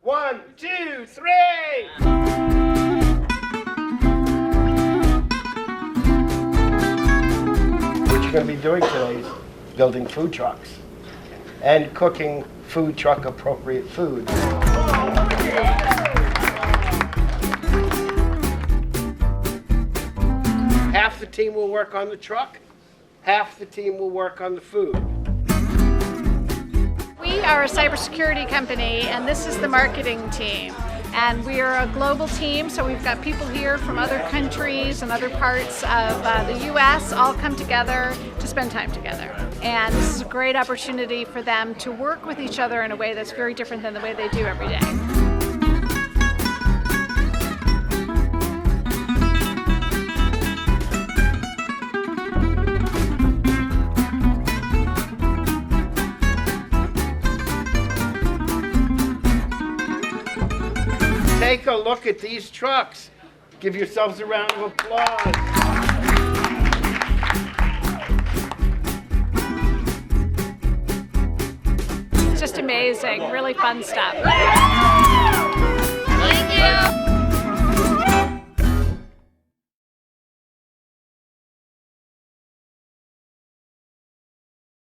1, 2, 3. What you're going to be doing today is building food trucks and cooking food truck appropriate food. Half the team will work on the truck, half the team will work on the food. We are a cybersecurity company, and this is the marketing team. And we are a global team, so we've got people here from other countries and other parts of the U.S. all come together to spend time together. And this is a great opportunity for them to work with each other in a way that's very different than the way they do every day. Take a look at these trucks. Give yourselves a round of applause. It's just amazing, really fun stuff.